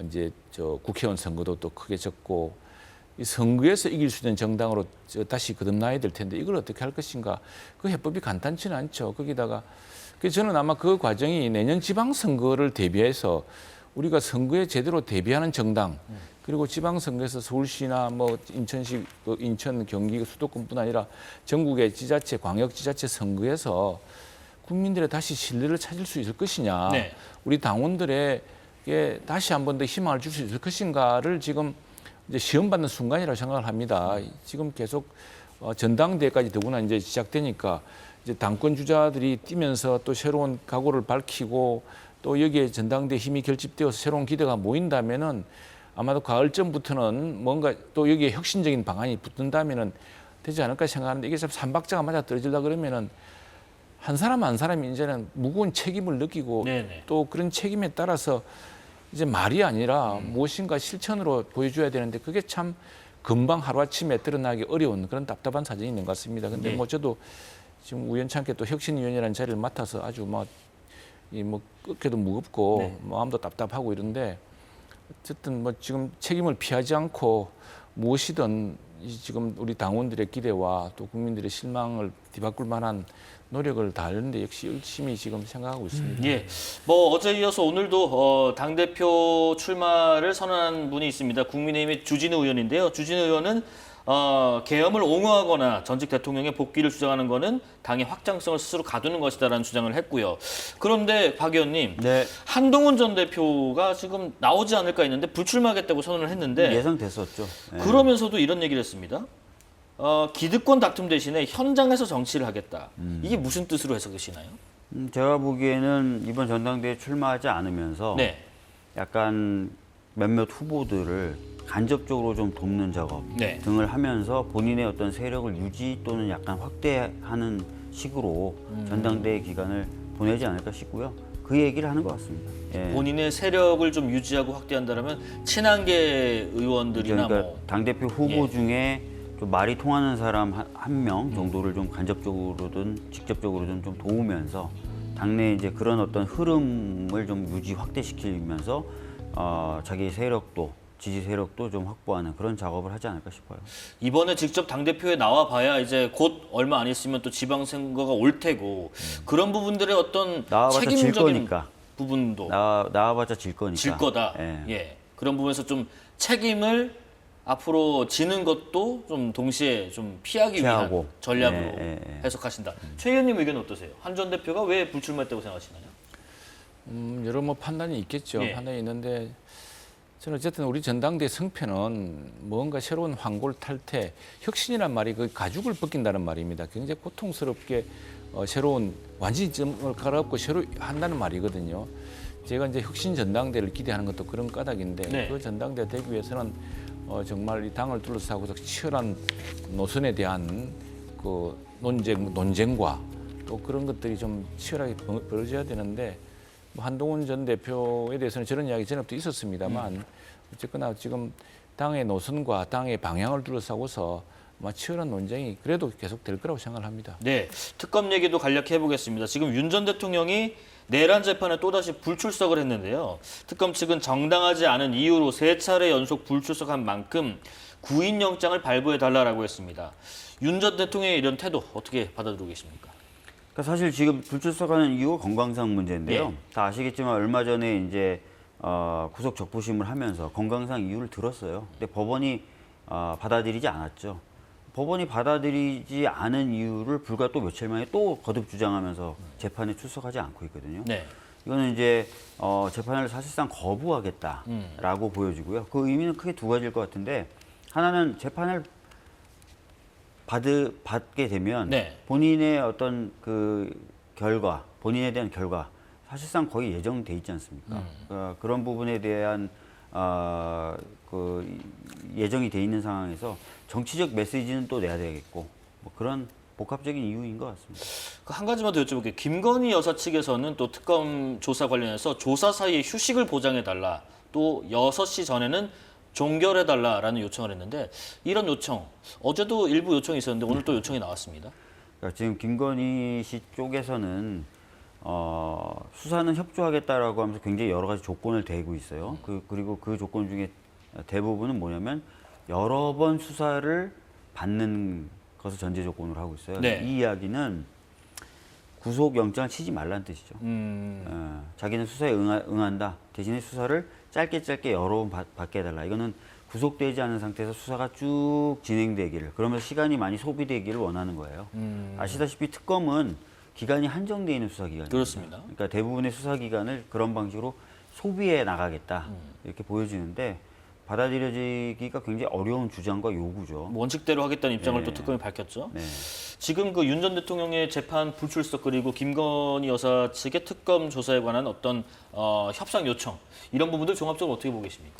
이제 저 국회의원 선거도 또 크게 졌고 이 선거에서 이길 수 있는 정당으로 다시 거듭나야 될 텐데 이걸 어떻게 할 것인가? 그 해법이 간단치는 않죠. 거기다가 그래서 저는 아마 그 과정이 내년 지방선거를 대비해서 우리가 선거에 제대로 대비하는 정당 그리고 지방선거에서 서울시나 뭐 인천시, 인천, 경기 수도권뿐 아니라 전국의 지자체, 광역지자체 선거에서 국민들의 다시 신뢰를 찾을 수 있을 것이냐, 네. 우리 당원들에게 다시 한 번 더 희망을 줄 수 있을 것인가를 지금 이제 시험받는 순간이라고 생각을 합니다. 지금 계속 전당대회까지 더구나 이제 시작되니까 이제 당권 주자들이 뛰면서 또 새로운 각오를 밝히고 또 여기에 전당대 힘이 결집되어서 새로운 기대가 모인다면은 아마도 가을쯤부터는 뭔가 또 여기에 혁신적인 방안이 붙는다면은 되지 않을까 생각하는데 이게 참 삼박자가 맞아 떨어지려 그러면은 한 사람 한 사람이 이제는 무거운 책임을 느끼고 네네. 또 그런 책임에 따라서 이제 말이 아니라 무엇인가 실천으로 보여줘야 되는데 그게 참 금방 하루아침에 드러나기 어려운 그런 답답한 사정이 있는 것 같습니다. 근데 네. 뭐 저도 지금 우연찮게 또 혁신위원이라는 자리를 맡아서 아주 뭐 그래도 무겁고 네. 마음도 답답하고 이런데 어쨌든 뭐 지금 책임을 피하지 않고 무엇이든 이 지금 우리 당원들의 기대와 또 국민들의 실망을 뒤바꿀 만한 노력을 다하는데 역시 열심히 지금 생각하고 있습니다. 예. 뭐 어제 이어서 오늘도 당대표 출마를 선언한 분이 있습니다. 국민의힘의 주진우 의원인데요. 주진우 의원은 계엄을 옹호하거나 전직 대통령의 복귀를 주장하는 것은 당의 확장성을 스스로 가두는 것이다라는 주장을 했고요. 그런데 박 의원님, 네. 한동훈 전 대표가 지금 나오지 않을까 했는데 불출마하겠다고 선언을 했는데 예상됐었죠. 예. 그러면서도 이런 얘기를 했습니다. 기득권 다툼 대신에 현장에서 정치를 하겠다. 이게 무슨 뜻으로 해석되시나요? 제가 보기에는 이번 전당대회에 출마하지 않으면서 네. 약간 몇몇 후보들을 간접적으로 좀 돕는 작업 네. 등을 하면서 본인의 어떤 세력을 유지 또는 약간 확대하는 식으로 전당대회 기간을 보내지 않을까 싶고요. 그 얘기를 하는 것 같습니다. 예. 본인의 세력을 좀 유지하고 확대한다면 친한계 의원들이나 그러니까 뭐 당대표 후보 예. 중에 좀 말이 통하는 사람 한 명 정도를 좀 간접적으로든 직접적으로든 좀 도우면서 당내 이제 그런 어떤 흐름을 좀 유지 확대시키면서 자기 세력도 지지 세력도 좀 확보하는 그런 작업을 하지 않을까 싶어요. 이번에 직접 당대표에 나와 봐야 이제 곧 얼마 안 있으면 또 지방선거가 올 테고 그런 부분들의 어떤 나와봐서 질 책임적인 거니까. 부분도 나와봤자 질 거니까. 질 거다. 예. 예. 그런 부분에서 좀 책임을 앞으로 지는 것도 좀 동시에 좀 피하기 피하고. 위한 전략으로 예. 해석하신다. 최 의원님 의견 어떠세요? 한 전 대표가 왜 불출마했다고 생각하시나요? 여러 뭐 판단이 있겠죠. 예. 판단이 있는데 저는 어쨌든 우리 전당대 성패는 뭔가 새로운 황골 탈퇴, 혁신이란 말이 그 가죽을 벗긴다는 말입니다. 굉장히 고통스럽게 새로운 완전히 점을 갈아엎고 새로 한다는 말이거든요. 제가 이제 혁신 전당대를 기대하는 것도 그런 까닭인데 네. 그 전당대 되기 위해서는 정말 이 당을 둘러싸고서 치열한 노선에 대한 그 논쟁과 또 그런 것들이 좀 치열하게 벌어져야 되는데 뭐 한동훈 전 대표에 대해서는 저런 이야기 전에부터 있었습니다만 어쨌거나 지금 당의 노선과 당의 방향을 둘러싸고서 아마 치열한 논쟁이 그래도 계속 될 거라고 생각을 합니다. 네, 특검 얘기도 간략히 해보겠습니다. 지금 윤 전 대통령이 내란 재판에 또다시 불출석을 했는데요. 특검 측은 정당하지 않은 이유로 3차례 연속 불출석한 만큼 구인영장을 발부해달라고 했습니다. 윤 전 대통령의 이런 태도 어떻게 받아들이고 계십니까? 그러니까 사실 지금 불출석하는 이유가 건강상 문제인데요. 네. 다 아시겠지만 얼마 전에 이제 구속 적부심을 하면서 건강상 이유를 들었어요. 근데 법원이 받아들이지 않았죠. 법원이 받아들이지 않은 이유를 불과 또 며칠 만에 또 거듭 주장하면서 재판에 출석하지 않고 있거든요. 네. 이거는 이제 재판을 사실상 거부하겠다라고 보여지고요. 그 의미는 크게 두 가지일 것 같은데 하나는 재판을 받게 되면 네. 본인의 어떤 그 결과, 본인에 대한 결과 사실상 거의 예정돼 있지 않습니까? 그런 부분에 대한 그 예정이 돼 있는 상황에서 정치적 메시지는 또 내야 되겠고 뭐 그런 복합적인 이유인 것 같습니다. 한 가지만 더 여쭤볼게요. 김건희 여사 측에서는 또 특검 조사 관련해서 조사 사이에 휴식을 보장해달라. 또 6시 전에는 종결해달라라는 요청을 했는데 이런 요청, 어제도 일부 요청이 있었는데 오늘 또 요청이 나왔습니다. 그러니까 지금 김건희 씨 쪽에서는 수사는 협조하겠다라고 하면서 굉장히 여러 가지 조건을 대고 있어요. 그리고 그 조건 중에 대부분은 뭐냐면 여러 번 수사를 받는 것을 전제 조건으로 하고 있어요. 네. 이 이야기는 구속영장을 치지 말라는 뜻이죠. 자기는 수사에 응한다. 대신에 수사를 짧게 여러 번 받게 해달라. 이거는 구속되지 않은 상태에서 수사가 쭉 진행되기를, 그러면서 시간이 많이 소비되기를 원하는 거예요. 아시다시피 특검은 기간이 한정되어 있는 수사기관입니다. 그렇습니다. 그러니까 대부분의 수사기간을 그런 방식으로 소비해 나가겠다. 이렇게 보여지는데 받아들여지기가 굉장히 어려운 주장과 요구죠. 원칙대로 하겠다는 입장을 네. 또 특검이 밝혔죠. 네. 지금 그 윤 전 대통령의 재판 불출석 그리고 김건희 여사 측의 특검 조사에 관한 어떤 협상 요청 이런 부분들 종합적으로 어떻게 보고 계십니까?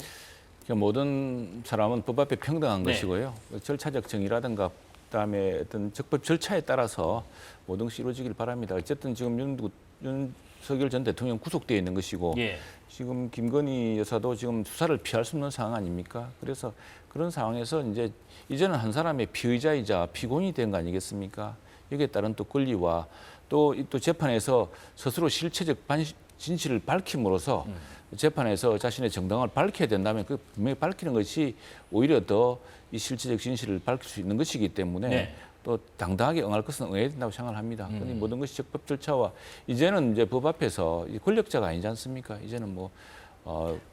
그러니까 모든 사람은 법 앞에 평등한 네. 것이고요. 절차적 정의라든가 그다음에 어떤 적법 절차에 따라서 모든 것이 이루어지길 바랍니다. 어쨌든 지금 윤석열 전 대통령 구속되어 있는 것이고 예. 지금 김건희 여사도 지금 수사를 피할 수 없는 상황 아닙니까? 그래서 그런 상황에서 이제는 한 사람의 피의자이자 피고인이 된 거 아니겠습니까? 여기에 따른 또 권리와 또 재판에서 스스로 실체적 진실을 밝힘으로써 재판에서 자신의 정당을 밝혀야 된다면 그 분명히 밝히는 것이 오히려 더 이 실체적 진실을 밝힐 수 있는 것이기 때문에 네. 또 당당하게 응할 것은 응해야 된다고 생각을 합니다. 그런데 모든 것이 적법 절차와 이제는 이제 법 앞에서 권력자가 아니지 않습니까? 이제는 뭐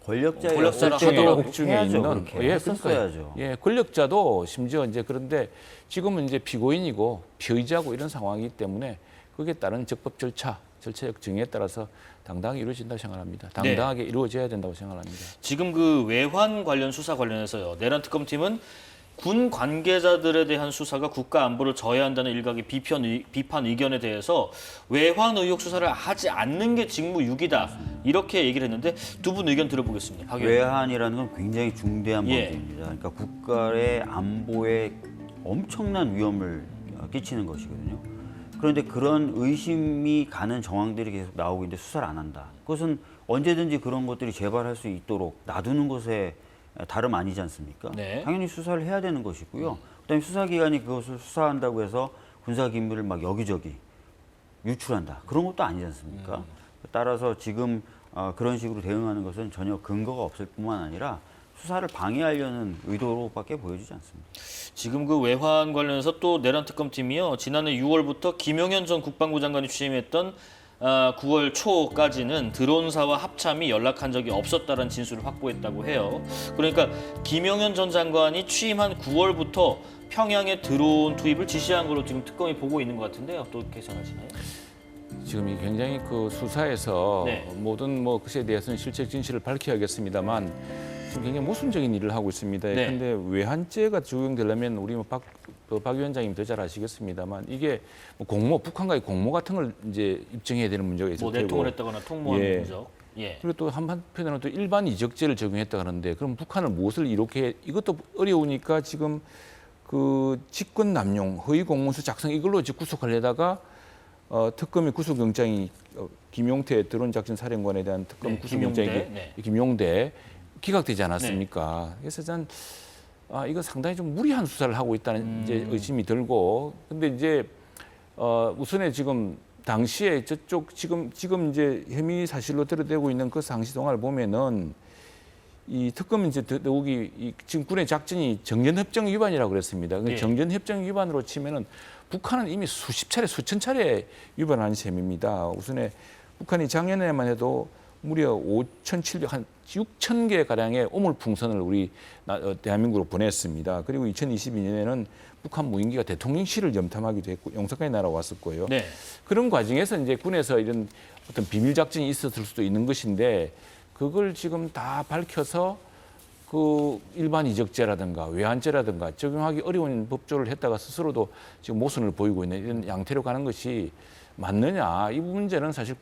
권력자라 국중에 국중에 해야죠, 있는 그렇게. 했었어야죠. 예, 권력자도 심지어 이제 그런데 지금은 이제 피고인이고 피의자고 이런 상황이기 때문에 거기에 따른 적법 절차적 정의에 따라서 당당하게 이루어진다고 생각합니다. 당당하게 이루어져야 된다고 생각합니다. 지금 그 외환 관련 수사 관련해서요. 내란 특검팀은 군 관계자들에 대한 수사가 국가 안보를 저해한다는 일각의 비판 의견에 대해서 외환 의혹 수사를 하지 않는 게 직무유기다. 이렇게 얘기를 했는데 두 분 의견 들어보겠습니다. 박 의원님. 외환이라는 건 굉장히 중대한 예. 범죄입니다. 그러니까 국가의 안보에 엄청난 위험을 끼치는 것이거든요. 그런데 그런 의심이 가는 정황들이 계속 나오고 있는데 수사를 안 한다. 그것은 언제든지 그런 것들이 재발할 수 있도록 놔두는 것에 다름 아니지 않습니까? 네. 당연히 수사를 해야 되는 것이고요. 그다음에 수사기관이 그것을 수사한다고 해서 군사기밀을 막 여기저기 유출한다. 그런 것도 아니지 않습니까? 따라서 지금 그런 식으로 대응하는 것은 전혀 근거가 없을 뿐만 아니라 수사를 방해하려는 의도로밖에 보여지지 않습니다. 지금 그 외환 관련해서 또 내란 특검팀이요. 지난해 6월부터 김용현 전 국방부 장관이 취임했던 9월 초까지는 드론사와 합참이 연락한 적이 없었다는 진술을 확보했다고 해요. 그러니까 김용현 전 장관이 취임한 9월부터 평양에 드론 투입을 지시한 걸로 지금 특검이 보고 있는 것 같은데요. 어떻게 생각하시나요? 지금 이 굉장히 그 수사에서 네. 모든 뭐 것에 대해서는 실체 진실을 밝혀야겠습니다만 지금 굉장히 모순적인 일을 하고 있습니다. 네. 그런데 외환죄가 적용되려면 우리 박 위원장님 더 잘 아시겠습니다만 이게 뭐 공모, 북한과의 공모 같은 걸 이제 입증해야 되는 문제가 있을 뭐 테고. 내통을 했다거나 통모한 예. 흔적. 예. 그리고 또 한편으로는 또 일반 이적죄를 적용했다 그러는데 그럼 북한을 무엇을 이렇게 이것도 어려우니까 지금 그 직권 남용, 허위 공문서 작성 이걸로 이제 구속하려다가 특검의 구속영장이 김용태 드론 작전 사령관에 대한 특검 네, 구속영장이 김용대, 네. 김용대 기각되지 않았습니까? 그래서 전 이거 상당히 좀 무리한 수사를 하고 있다는 이제 의심이 들고 근데 이제 우선에 지금 당시에 저쪽 지금 이제 혐의 사실로 드러내고 있는 그 상시 동화를 보면은 이 특검은 이제 더욱이 지금 군의 작전이 정전협정 위반이라고 그랬습니다. 예. 정전협정 위반으로 치면은 북한은 이미 수십 차례, 수천 차례 위반한 셈입니다. 우선에 북한이 작년에만 해도 무려 6천 개 가량의 오물풍선을 우리 대한민국으로 보냈습니다. 그리고 2022년에는 북한 무인기가 대통령실을 염탐하기도 했고 영사까지 날아왔을 거예요. 네. 그런 과정에서 이제 군에서 이런 어떤 비밀 작전이 있었을 수도 있는 것인데 그걸 지금 다 밝혀서 그 일반 이적죄라든가 외환죄라든가 적용하기 어려운 법조를 했다가 스스로도 지금 모순을 보이고 있는 이런 양태로 가는 것이 맞느냐? 이 문제는 사실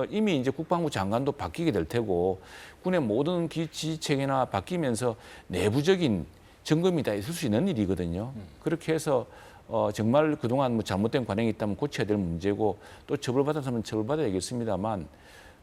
이미 이제 국방부 장관도 바뀌게 될 테고 군의 모든 지휘체계나 바뀌면서 내부적인 점검이 다 있을 수 있는 일이거든요. 그렇게 해서 정말 그동안 뭐 잘못된 관행이 있다면 고쳐야 될 문제고 또 처벌받았으면 처벌받아야겠습니다만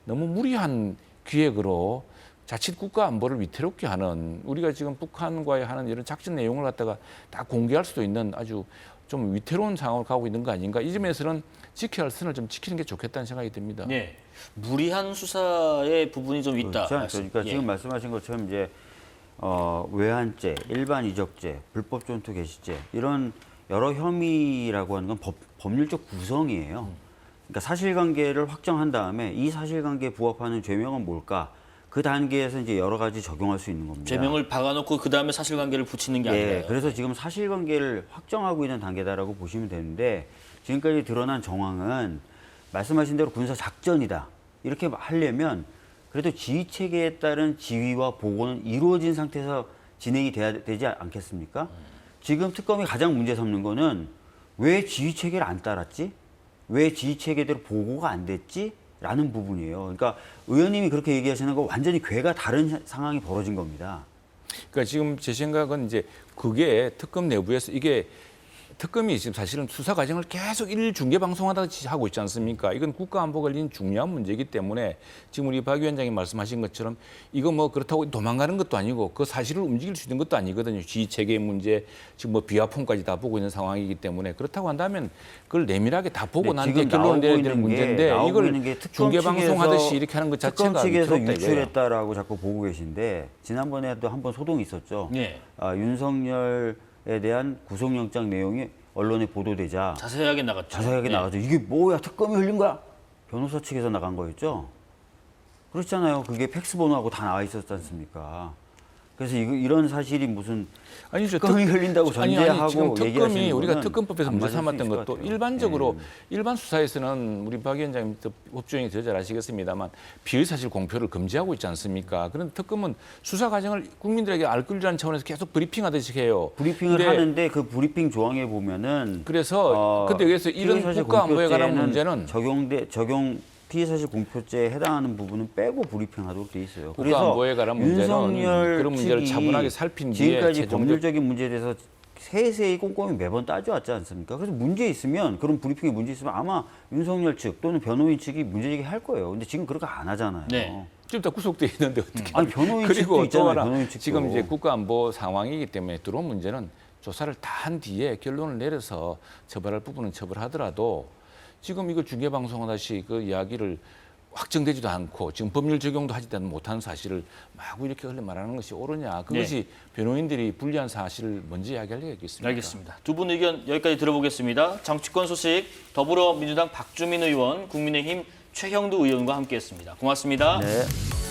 너무 무리한 기획으로 자칫 국가 안보를 위태롭게 하는 우리가 지금 북한과의 하는 이런 작전 내용을 갖다가 다 공개할 수도 있는 아주 좀 위태로운 상황을 가고 있는 거 아닌가. 이 점에서는 지켜야 할 선을 좀 지키는 게 좋겠다는 생각이 듭니다. 네. 무리한 수사의 부분이 좀 있다. 그렇죠. 그러니까 예. 지금 말씀하신 것처럼 이제 외환죄, 일반 이적죄, 불법 전투 개시죄 이런 여러 혐의라고 하는 건 법률적 구성이에요. 그러니까 사실관계를 확정한 다음에 이 사실관계에 부합하는 죄명은 뭘까? 그 단계에서 이제 여러 가지 적용할 수 있는 겁니다. 죄명을 박아놓고 그 다음에 사실관계를 붙이는 게 아니라. 예, 그래서 지금 사실관계를 확정하고 있는 단계다라고 보시면 되는데 지금까지 드러난 정황은 말씀하신 대로 군사 작전이다 이렇게 하려면 그래도 지휘 체계에 따른 지휘와 보고는 이루어진 상태에서 진행이 돼야 되지 않겠습니까? 지금 특검이 가장 문제 삼는 거는 왜 지휘 체계를 안 따랐지? 왜 지휘 체계대로 보고가 안 됐지? 라는 부분이에요. 그러니까 의원님이 그렇게 얘기하시는 거 완전히 궤가 다른 상황이 벌어진 겁니다. 그러니까 지금 제 생각은 이제 그게 특검 내부에서 이게 특검이 지금 사실은 수사 과정을 계속 일중계 방송하듯이 하고 있지 않습니까? 이건 국가안보 걸린 중요한 문제이기 때문에 지금 우리 박 위원장이 말씀하신 것처럼 이거 뭐 그렇다고 도망가는 것도 아니고 그 사실을 움직일 수 있는 것도 아니거든요. 지휘체계 문제, 지금 뭐 비화폰까지 다 보고 있는 상황이기 때문에 그렇다고 한다면 그걸 내밀하게 다 보고 난 뒤에 결론을 내야 될 문제인데 이걸 중계 방송하듯이 이렇게 하는 것 자체가 특검 측에서 위태롭다 이거예요. 유출했다라고 자꾸 보고 계신데 지난번에도 한번 소동이 있었죠. 네. 윤석열에 대한 구속영장 내용이 언론에 보도되자 자세하게 나갔죠. 자세하게 네. 나가죠. 이게 뭐야 특검이 흘린 거야? 변호사 측에서 나간 거였죠. 그렇잖아요. 그게 팩스 번호하고 다 나와 있었지 않습니까? 그래서 이런 사실이 무슨 아니죠. 특검이 흘린다고 전제하고 지금 특검이 얘기하시는 우리가 거는 특검법에서 안 문제 맞을 수 삼았던 있을 것 것도 같아요. 일반적으로 예. 일반 수사에서는 우리 박 위원장님 법조인이 더 잘 아시겠습니다만 비의사실 공표를 금지하고 있지 않습니까? 그런데 특검은 수사 과정을 국민들에게 알 권리라는 차원에서 계속 브리핑하듯이 해요. 브리핑을 근데 하는데 그 브리핑 조항에 보면은 그래서 근데 여기서 이런 피의사실 국가 안보에 관한 공표죄는 문제는 적용 피의사실 공표죄에 해당하는 부분은 빼고 브리핑하도록 돼 있어요. 국가 안보에 관한 문제는 윤석열 그런 문제를 측이 차분하게 살핀 뒤에 지금까지 최종적- 법률적인 문제에 대해서 세세히 꼼꼼히 매번 따져왔지 않습니까? 그래서 문제 있으면 그런 브리핑에 문제 있으면 아마 윤석열 측 또는 변호인 측이 문제 제기할 거예요. 근데 지금 그렇게 안 하잖아요. 네. 지금 다 구속돼 있는데 어떻게? 아니 변호인 측도 그리고 또 있잖아요. 하나 변호인 측도. 지금 이제 국가안보 상황이기 때문에 들어온 문제는 조사를 다 한 뒤에 결론을 내려서 처벌할 부분은 처벌하더라도 지금 이거 중계방송하듯이 그 이야기를 확정되지도 않고 지금 법률 적용도 하지 못하는 사실을 마구 이렇게 흘려 말하는 것이 옳으냐. 그것이 변호인들이 불리한 사실을 먼저 이야기하려겠습니다. 알겠습니다. 두 분 의견 여기까지 들어보겠습니다. 정치권 소식 더불어민주당 박주민 의원, 국민의힘 최형두 의원과 함께했습니다. 고맙습니다. 네.